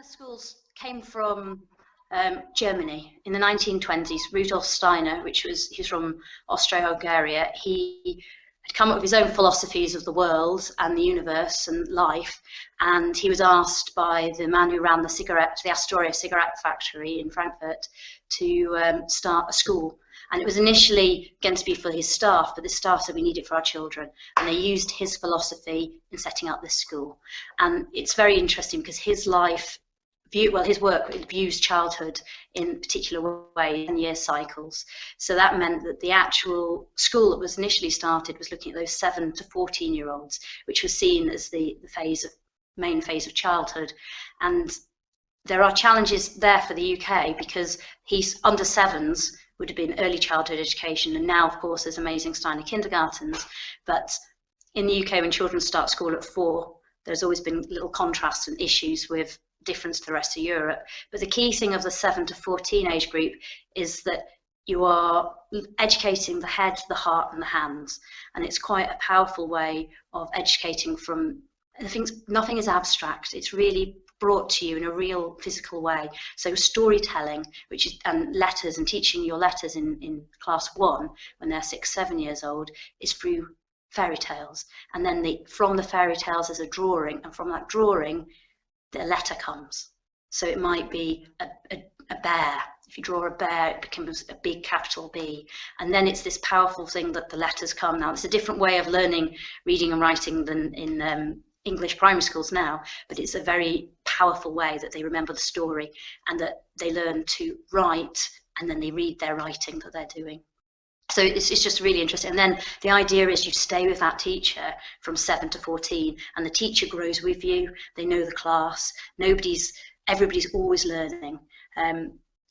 Schools came from Germany in the 1920s. Rudolf Steiner, he's from Austro-Hungary, he had come up with his own philosophies of the world and the universe and life, and he was asked by the man who ran the Astoria cigarette factory in Frankfurt to start a school. And it was initially going to be for his staff, but the staff said we need it for our children. And they used his philosophy in setting up this school. And it's very interesting because his work views childhood in particular ways and year cycles. So that meant that the actual school that was initially started was looking at those 7 to 14-year-olds, which was seen as the main phase of childhood. And there are challenges there for the UK because he's under sevens would have been early childhood education, and now of course there's amazing Steiner kindergartens. But in the UK, when children start school at 4, there's always been little contrasts and issues with difference to the rest of Europe. But the key thing of the 7 to 14 age group is that you are educating the head, the heart and the hands, and it's quite a powerful way of educating from things. Nothing is abstract, it's really brought to you in a real physical way. So storytelling, and letters, and teaching your letters in class 1 when they're 6, 7 years old, is through fairy tales. And then from the fairy tales there's a drawing, and from that drawing the letter comes. So it might be a bear. If you draw a bear, it becomes a big capital B. And then it's this powerful thing that the letters come. Now, it's a different way of learning reading and writing than in English primary schools now, but it's a very powerful way that they remember the story and that they learn to write, and then they read their writing that they're doing. So it's just really interesting. And then the idea is you stay with that teacher from 7 to 14, and the teacher grows with you. They know the class. Everybody's always learning.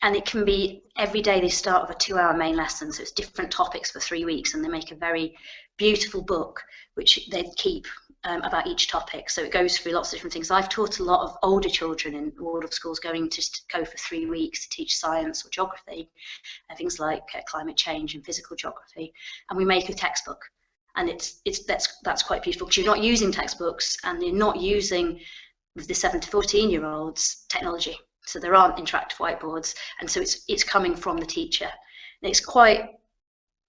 And it can be every day they start with a 2-hour main lesson. So it's different topics for 3 weeks, and they make a very beautiful book, which they keep about each topic. So it goes through lots of different things. I've taught a lot of older children in Waldorf schools going to go for 3 weeks to teach science or geography, things like climate change and physical geography. And we make a textbook, and that's quite beautiful because you're not using textbooks, and you're not using, with the 7 to 14-year-olds, technology. So there aren't interactive whiteboards, and so it's coming from the teacher. And it's quite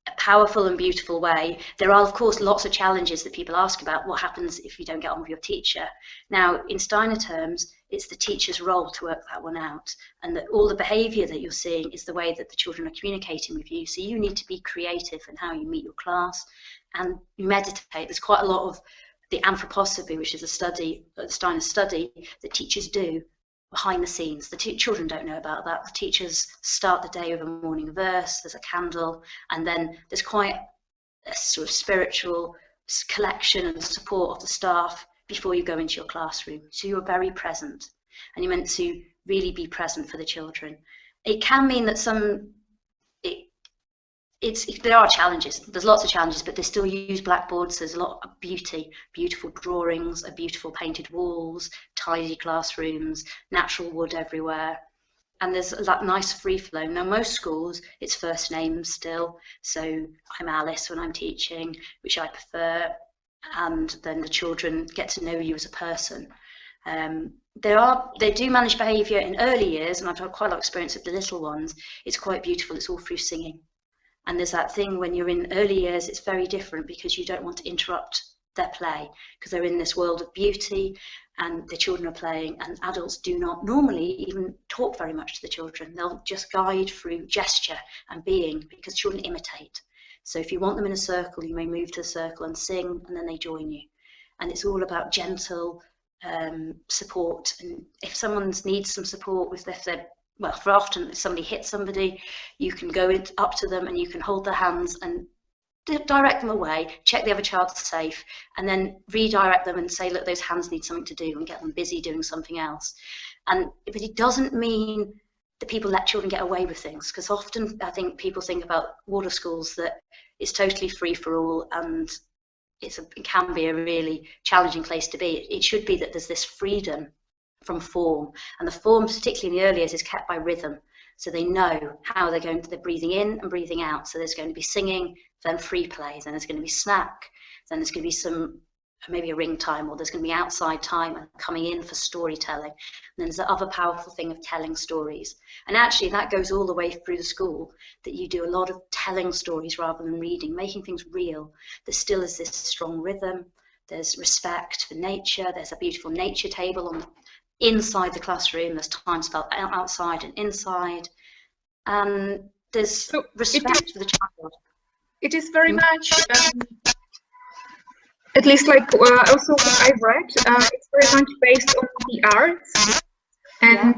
a powerful and beautiful way. There are, of course, lots of challenges that people ask about. What happens if you don't get on with your teacher? Now, in Steiner terms, it's the teacher's role to work that one out, and that all the behaviour that you're seeing is the way that the children are communicating with you. So you need to be creative in how you meet your class, and you meditate. There's quite a lot of the anthroposophy, which is a study, Steiner study, that teachers do behind the scenes. The children don't know about that. The teachers start the day with a morning verse, there's a candle, and then there's quite a sort of spiritual collection and support of the staff before you go into your classroom. So you're very present, and you're meant to really be present for the children. It can mean that there are challenges. There's lots of challenges, but they still use blackboards. There's a lot of beautiful drawings, beautiful painted walls, tidy classrooms, natural wood everywhere, and there's that nice free flow. Now, most schools, it's first names still. So I'm Alys when I'm teaching, which I prefer, and then the children get to know you as a person. They do manage behaviour in early years, and I've had quite a lot of experience with the little ones. It's quite beautiful. It's all through singing. And there's that thing when you're in early years, it's very different because you don't want to interrupt their play because they're in this world of beauty and the children are playing, and adults do not normally even talk very much to the children. They'll just guide through gesture and being, because children imitate. So if you want them in a circle, you may move to a circle and sing, and then they join you. And it's all about gentle support. And if someone needs some support for often if somebody hits somebody, you can go up to them and you can hold their hands and direct them away, check the other child's safe, and then redirect them and say, look, those hands need something to do, and get them busy doing something else. But it doesn't mean that people let children get away with things, because often I think people think about Waldorf schools that it's totally free for all, and it can be a really challenging place to be. It should be that there's this freedom from form, and the form, particularly in the early years, is kept by rhythm. So they know how they're breathing in and breathing out. So there's going to be singing, then free play, then there's going to be snack, then there's going to be some maybe a ring time, or there's going to be outside time and coming in for storytelling. And then there's the other powerful thing of telling stories. And actually that goes all the way through the school, that you do a lot of telling stories rather than reading, making things real. There still is this strong rhythm. There's respect for nature. There's a beautiful nature table on inside the classroom. There's time spelled outside and inside. And there's respect for the child. It is very much, at least like also what I've read, it's very much based on the arts, and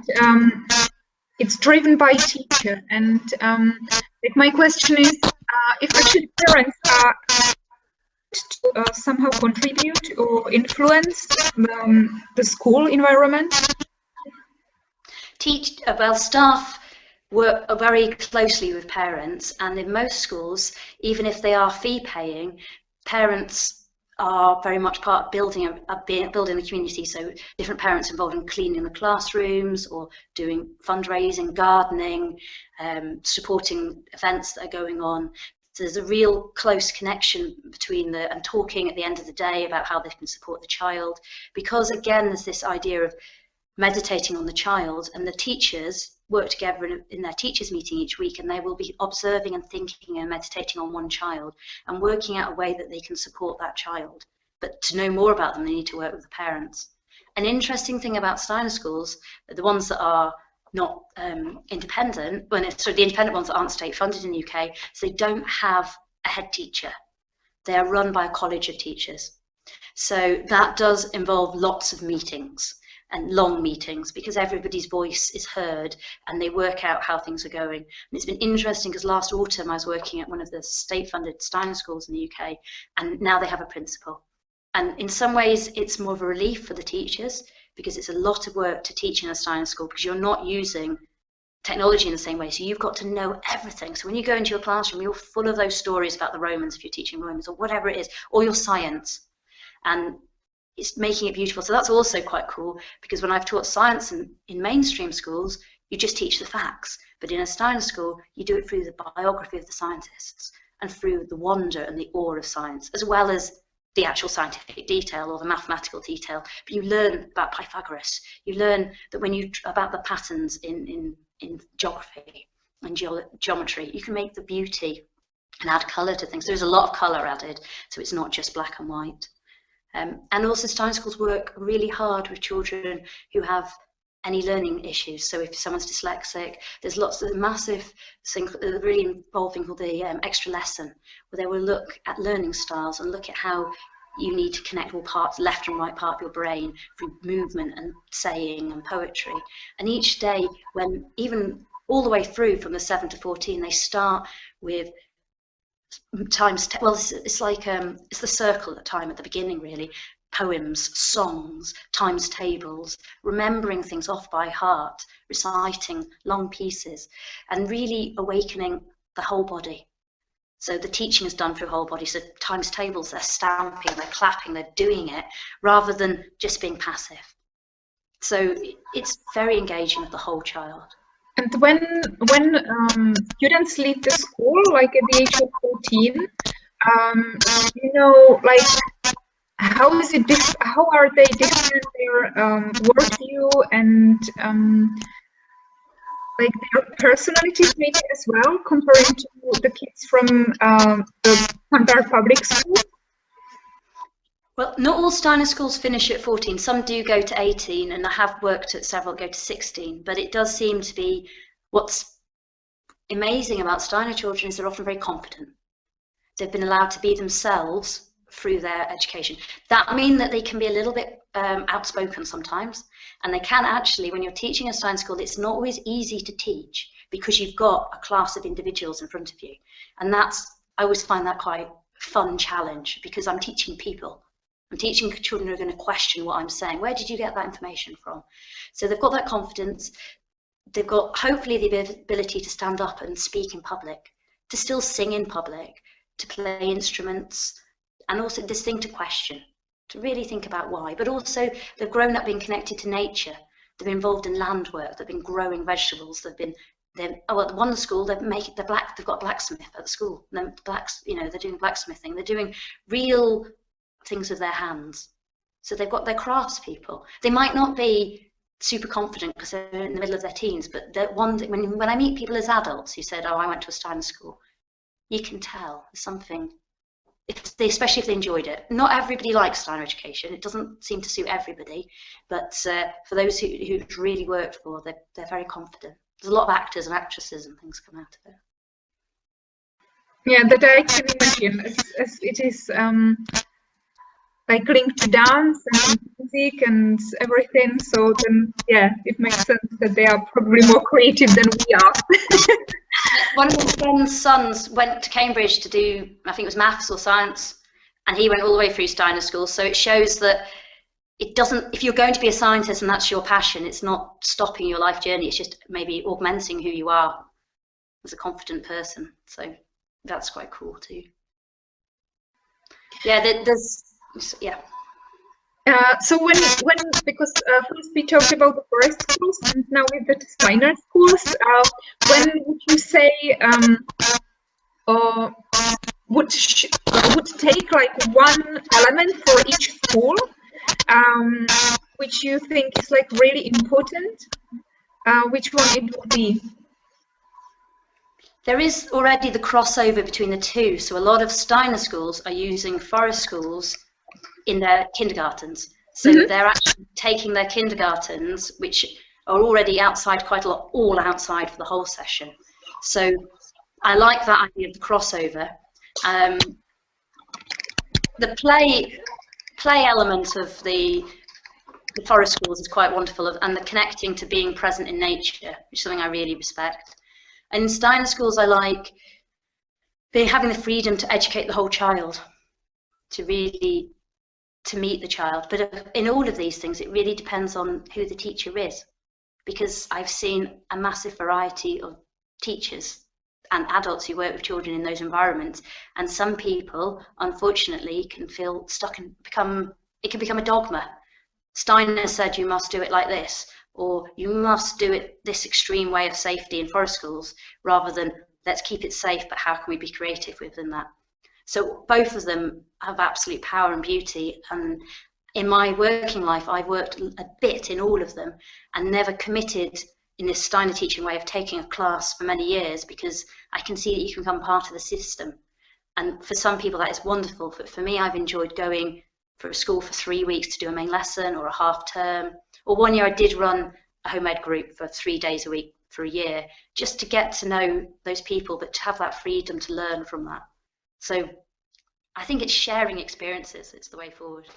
it's driven by teacher. And like my question is, if actually parents are to somehow contribute or influence the school environment? Staff work very closely with parents, and in most schools, even if they are fee paying, parents are very much part of building the community. So different parents involved in cleaning the classrooms or doing fundraising, gardening, supporting events that are going on. So there's a real close connection between and talking at the end of the day about how they can support the child, because again there's this idea of meditating on the child, and the teachers work together in their teachers meeting each week, and they will be observing and thinking and meditating on one child and working out a way that they can support that child. But to know more about them, they need to work with the parents. An interesting thing about Steiner schools, the ones that are not independent, so the independent ones that aren't state funded in the UK, so they don't have a head teacher. They are run by a college of teachers. So that does involve lots of meetings and long meetings, because everybody's voice is heard and they work out how things are going. And it's been interesting because last autumn I was working at one of the state-funded Steiner schools in the UK, and now they have a principal. And in some ways it's more of a relief for the teachers, because it's a lot of work to teach in a Steiner school, because you're not using technology in the same way, so you've got to know everything. So when you go into your classroom, you're full of those stories about the Romans, if you're teaching Romans, or whatever it is, or your science. And it's making it beautiful. So that's also quite cool, because when I've taught science in mainstream schools, you just teach the facts. But in a Steiner school, you do it through the biography of the scientists and through the wonder and the awe of science, as well as the actual scientific detail or the mathematical detail. But you learn about Pythagoras. You learn that about the patterns in geography and geometry. You can make the beauty and add colour to things. There's a lot of colour added, so it's not just black and white. And also Steiner schools work really hard with children who have any learning issues. So if someone's dyslexic, there's lots of massive things really involving called the extra lesson, where they will look at learning styles and look at how you need to connect all parts, left and right part of your brain, through movement and saying and poetry. And each day, when even all the way through from the 7 to 14, they start with it's like it's the circle at time at the beginning, really. Poems, songs, times tables, remembering things off by heart, reciting long pieces, and really awakening the whole body. So the teaching is done through whole body. So times tables, they're stamping, they're clapping, they're doing it, rather than just being passive. So it's very engaging with the whole child. And when students leave the school, like at the age of 14, like how is it? How are they different in their worldview and like their personalities, maybe as well, comparing to the kids from the Kandar public school? Well, not all Steiner schools finish at 14. Some do go to 18, and I have worked at several go to 16. But it does seem to be, what's amazing about Steiner children is they're often very confident. They've been allowed to be themselves through their education. That means that they can be a little bit outspoken sometimes, and they can actually, when you're teaching a Steiner school, it's not always easy to teach because you've got a class of individuals in front of you. And I always find that quite a fun challenge, because I'm teaching people. I'm teaching children who are going to question what I'm saying. Where did you get that information from? So they've got that confidence. They've got hopefully the ability to stand up and speak in public, to still sing in public, to play instruments, and also this thing to question, to really think about why. But also they've grown up being connected to nature. They've been involved in land work. They've been growing vegetables. At one school they've got a blacksmith at the school. They're doing blacksmithing. They're doing real things with their hands. So they've got their craftspeople. They might not be super confident because they're in the middle of their teens, but when I meet people as adults who said, oh, I went to a Steiner school, you can tell there's something, especially if they enjoyed it. Not everybody likes Steiner education. It doesn't seem to suit everybody, but for those who really worked for, they're very confident. There's a lot of actors and actresses and things come out of it. Yeah, that I can imagine, as it is like linked to dance and music and everything. So then, yeah, it makes sense that they are probably more creative than we are. One of my friend's sons went to Cambridge to do, I think it was maths or science, and he went all the way through Steiner school. So it shows that it doesn't, if you're going to be a scientist and that's your passion, it's not stopping your life journey. It's just maybe augmenting who you are as a confident person. So that's quite cool too. Yeah, yeah. So when because first we talked about the forest schools and now we've got Steiner schools, when would you say would take like one element for each school, which you think is like really important? Which one it would be? There is already the crossover between the two. So a lot of Steiner schools are using forest schools in their kindergartens. So they're actually taking their kindergartens, which are already outside quite a lot, all outside for the whole session. So I like that idea of the crossover. The play element of the forest schools is quite wonderful, and the connecting to being present in nature, which is something I really respect. And in Steiner schools, I like having the freedom to educate the whole child, to meet the child. But in all of these things, it really depends on who the teacher is, because I've seen a massive variety of teachers and adults who work with children in those environments. And some people, unfortunately, can feel stuck and it can become a dogma. Steiner said you must do it like this, or you must do it this extreme way of safety in forest schools, rather than let's keep it safe, but how can we be creative within that? So both of them have absolute power and beauty. And in my working life, I've worked a bit in all of them and never committed in this Steiner teaching way of taking a class for many years, because I can see that you can become part of the system. And for some people that is wonderful. But for me, I've enjoyed going for a school for 3 weeks to do a main lesson or a half term. Or one year I did run a home ed group for 3 days a week for a year, just to get to know those people, but to have that freedom to learn from that. So I think it's sharing experiences. It's the way forward.